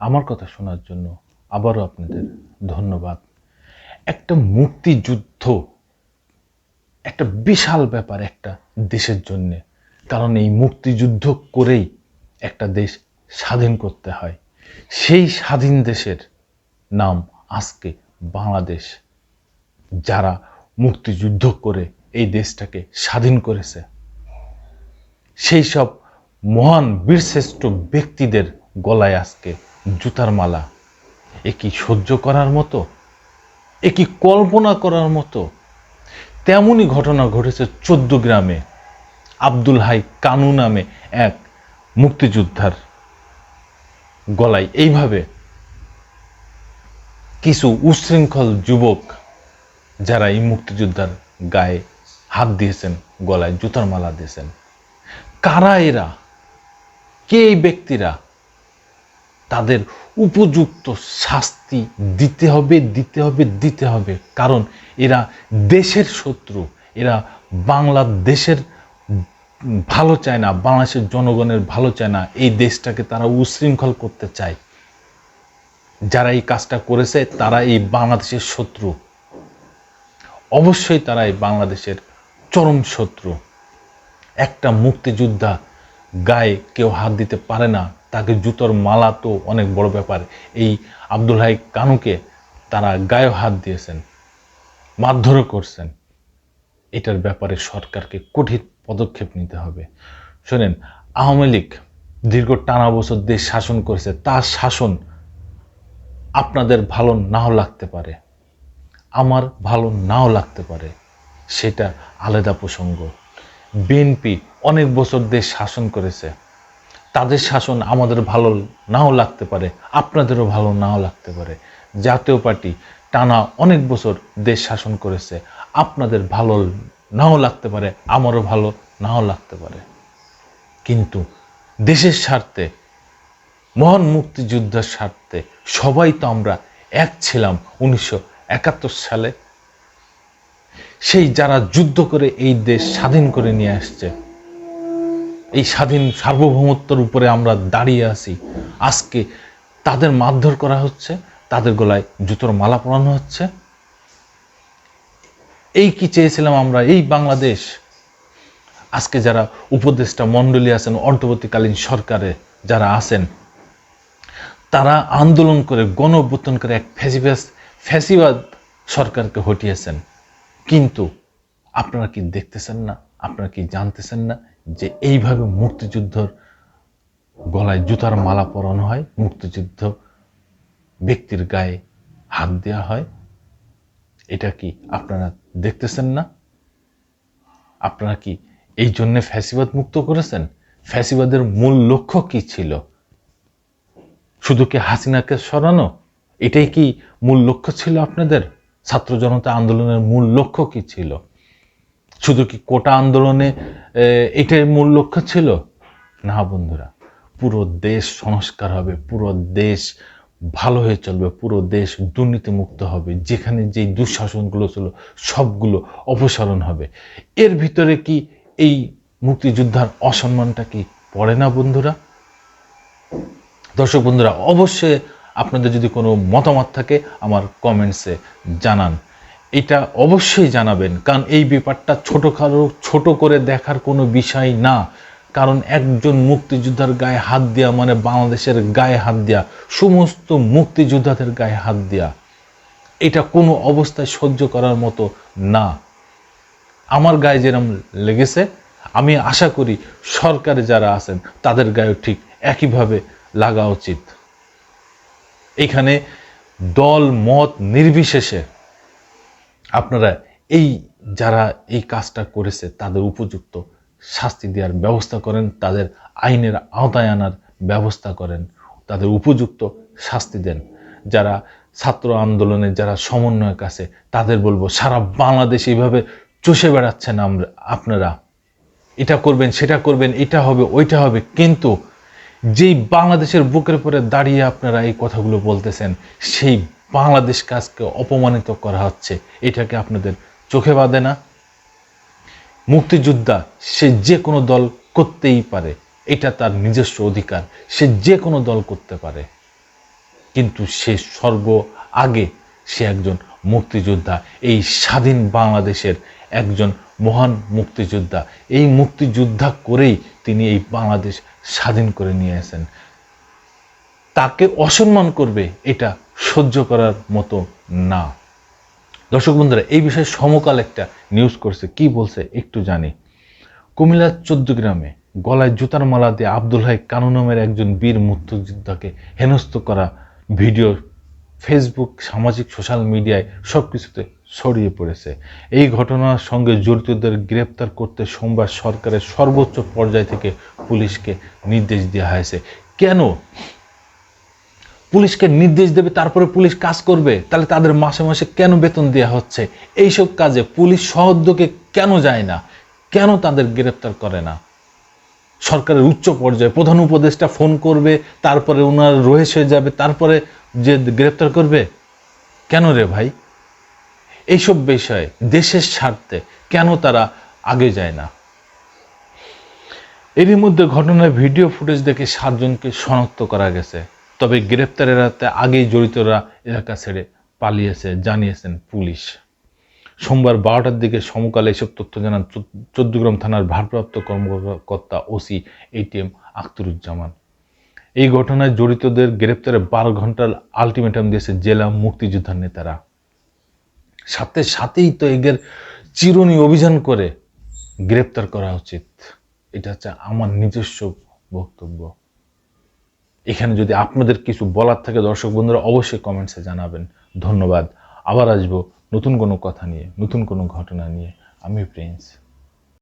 আমার কথা শোনার জন্য আবারও আপনাদের ধন্যবাদ। একটা মুক্তিযুদ্ধ একটা বিশাল ব্যাপার একটা দেশের জন্য, কারণ এই মুক্তিযুদ্ধ করেই একটা দেশ স্বাধীন করতে হয়। সেই স্বাধীন দেশের নাম আজকে বাংলাদেশ। যারা মুক্তিযুদ্ধ করে এই দেশটাকে স্বাধীন করেছে, সেই সব মহান বীরশ্রেষ্ঠ ব্যক্তিদের গলায় আজকে জুতার মালা। এ কি সহ্য করার মতো? এ কি কল্পনা করার মতো? তেমনই ঘটনা ঘটেছে 14 গ্রামে। আব্দুল হাই কানু নামে এক মুক্তিযোদ্ধার গলায় এইভাবে কিছু উচ্ছৃঙ্খল যুবক, যারা এই মুক্তিযোদ্ধার গায়ে হাত দিয়েছেন, গলায় জুতার মালা দিয়েছেন। কারা এরা? কে এই ব্যক্তিরা? তাদের উপযুক্ত শাস্তি দিতে হবে, দিতে হবে, দিতে হবে। কারণ এরা দেশের শত্রু। এরা বাংলাদেশের ভালো চায় না, বাংলাদেশের জনগণের ভালো চায় না। এই দেশটাকে তারা উচ্ছৃঙ্খল করতে চায়। যারা এই কাজটা করেছে তারা এই বাংলাদেশের শত্রু। অবশ্যই তারা এই বাংলাদেশের চরম শত্রু। একটা মুক্তিযোদ্ধা গায়ে কেউ হাত দিতে পারে না, তাকে জুতোর মালা তো অনেক বড় ব্যাপার। এই আব্দুল হাই কানুকে তারা গায়ে হাত দিয়েছেন, মারধরও করছেন। এটার ব্যাপারে সরকারকে কঠিন পদক্ষেপ নিতে হবে। শোনেন, আওয়ামী লীগ দীর্ঘ টানা বছর দেশ শাসন করেছে। তার শাসন আপনাদের ভালো নাও লাগতে পারে, আমার ভালো নাও লাগতে পারে, সেটা আলাদা প্রসঙ্গ। বিএনপি অনেক বছর দেশ শাসন করেছে, তাদের শাসন আমাদের ভালো নাও লাগতে পারে, আপনাদেরও ভালো নাও লাগতে পারে। জাতীয় পার্টি টানা অনেক বছর দেশ শাসন করেছে, আপনাদের ভালো নাও লাগতে পারে, আমারও ভালো নাও লাগতে পারে। কিন্তু দেশের স্বার্থে, মহান মুক্তিযুদ্ধের স্বার্থে সবাই তো আমরা এক ছিলাম 1971 সালে। সেই যারা যুদ্ধ করে এই দেশ স্বাধীন করে নিয়ে আসছে, এই স্বাধীন সার্বভৌমত্বের উপরে আমরা দাঁড়িয়ে আছি, আজকে তাদের মারধর করা হচ্ছে, তাদের গলায় জুতোর মালা পরানো হচ্ছে। এই কি চেয়েছিলাম আমরা? এই বাংলাদেশ। আজকে যারা উপদেষ্টা মণ্ডলী আছেন, অন্তর্বর্তীকালীন সরকারে যারা আছেন, তারা আন্দোলন করে গণ অভ্যুত্থান করে এক ফ্যাসিবাদ সরকারকে হটিয়েছেন। কিন্তু আপনারা কি দেখতেছেন না? আপনারা কি জানতেছেন না যে এইভাবে মুক্তিযুদ্ধর গলায় জুতার মালা পরানো হয়, মুক্তিযুদ্ধ ব্যক্তির গায়ে হাত দেওয়া হয়? এটা কি আপনারা দেখতেছেন না? আপনারা কি এই জন্য ফ্যাসিবাদ মুক্ত করেছেন? ফ্যাসিবাদের মূল লক্ষ্য কি ছিল? শুধু কি হাসিনাকে সরানো? এটাই কি মূল লক্ষ্য ছিল আপনাদের? ছাত্র জনতা আন্দোলনের মূল লক্ষ্য কি ছিল? শুধু কি কোটা আন্দোলনে এটাই মূল লক্ষ্য ছিল? না বন্ধুরা, পুরো দেশ সংস্কার হবে, পুরো দেশ ভালো হয়ে চলবে, পুরো দেশ দুর্নীতিমুক্ত হবে। যেখানে যেই দুঃশাসনগুলো ছিল সবগুলো অপসারণ হবে। এর ভিতরে কি এই মুক্তিযোদ্ধার অসম্মানটা কি পড়ে না বন্ধুরা? দর্শক বন্ধুরা, অবশ্যই আপনাদের যদি কোনো মতামত থাকে আমার কমেন্টসে জানান। এটা অবশ্যই জানাবেন, কারণ এই ব্যাপারটা ছোট করে দেখার কোনো বিষয় না। কারণ একজন মুক্তিযোদ্ধার গায়ে হাত দেওয়া মানে বাংলাদেশের গায়ে হাত দেওয়া, সমস্ত মুক্তিযোদ্ধাদের গায়ে হাত দেওয়া। এটা কোনো অবস্থায় সহ্য করার মতো না। আমার গায়ে যেরকম লেগেছে, আমি আশা করি সরকারে যারা আছেন তাদের গায়েও ঠিক একইভাবে লাগা উচিত। এখানে দল মত নির্বিশেষে আপনারা এই যারা এই কাজটা করেছে তাদের উপযুক্ত শাস্তি দেওয়ার ব্যবস্থা করেন, তাদের আইনের আওতায় আনার ব্যবস্থা করেন, তাদের উপযুক্ত শাস্তি দেন। যারা ছাত্র আন্দোলনে যারা সমন্বয়ক আছে তাদের বলবো, সারা বাংলাদেশ এইভাবে চষে বেড়াচ্ছেন আপনারা, এটা করবেন, সেটা করবেন, এটা হবে, ওইটা হবে, কিন্তু যেই বাংলাদেশের বুকের উপরে দাঁড়িয়ে আপনারা এই কথাগুলো বলতেছেন, সেই বাংলাদেশকে আজকে অপমানিত করা হচ্ছে। এটাকে আপনাদের চোখে বাঁধে না? মুক্তিযোদ্ধা সে যে কোনো দল করতেই পারে, এটা তার নিজস্ব অধিকার, সে যে কোনো দল করতে পারে। কিন্তু সে আগে সে একজন মুক্তিযোদ্ধা, এই স্বাধীন বাংলাদেশের একজন মহান মুক্তিযোদ্ধা। এই মুক্তিযোদ্ধা করেই তিনি এই বাংলাদেশ স্বাধীন করে নিয়েছেন। তাকে অসম্মান করবে, এটা সহ্য করার মতো না। দর্শক বন্ধুরা, এই বিষয়ে সমকাল একটা নিউজ করছে, কি বলছে একটু জানি। কুমিল্লার 14 গ্রামে গলায় জুতার মালা দিয়ে আব্দুল হাই কানু নামের একজন বীর মুক্তিযোদ্ধাকে হেনস্থ করা ভিডিও ফেসবুক, সামাজিক সোশ্যাল মিডিয়ায় সবকিছুতে ছড়িয়ে পড়েছে। এই ঘটনার সঙ্গে জড়িতদের গ্রেপ্তার করতে সোমবার সরকারের সর্বোচ্চ পর্যায় থেকে পুলিশকে নির্দেশ দেওয়া হয়েছে। কেন পুলিশকে নির্দেশ দেবে তারপরে পুলিশ কাজ করবে? তাহলে তাদের মাসে মাসে কেন বেতন দেওয়া হচ্ছে? এইসব কাজে পুলিশ সহযোগে কেন যায় না? কেন তাদের গ্রেপ্তার করে না? সরকারের উচ্চ পর্যায়ে প্রধান উপদেষ্টা ফোন করবে, তারপরে ওনার রয়েস হয়ে যাবে, তারপরে যে গ্রেপ্তার করবে? কেন রে ভাই? এইসব বিষয়ে দেশের স্বার্থে কেন তারা আগে যায় না? এরই মধ্যে ঘটনার ভিডিও ফুটেজ দেখে 7 জনকে শনাক্ত করা গেছে। তবে গ্রেপ্তার এড়াতে আগেই জড়িতরা এলাকা ছেড়ে পালিয়েছে জানিয়েছেন পুলিশ। সোমবার 12টার দিকে সমকালে এসব তথ্য জানান 14 গ্রাম থানার ভারপ্রাপ্ত কর্মকর্তা ওসি এটিএম আখতারুজ্জামান। এই ঘটনায় জড়িতদের গ্রেপ্তারে 12 ঘন্টার আলটিমেটাম দিয়েছে জেলা মুক্তিযোদ্ধার নেতারা। সাথে সাথেই তো এদের চিরুনি অভিযান করে গ্রেপ্তার করা উচিত। এটা হচ্ছে আমার নিজস্ব বক্তব্য। এখানে যদি আপনাদের কিছু বলার থাকে দর্শক বন্ধুরা অবশ্যই কমেন্টসে জানাবেন। ধন্যবাদ। আবার আসবো নতুন কোনো কথা নিয়ে, নতুন কোনো ঘটনা নিয়ে। আমি প্রিন্স।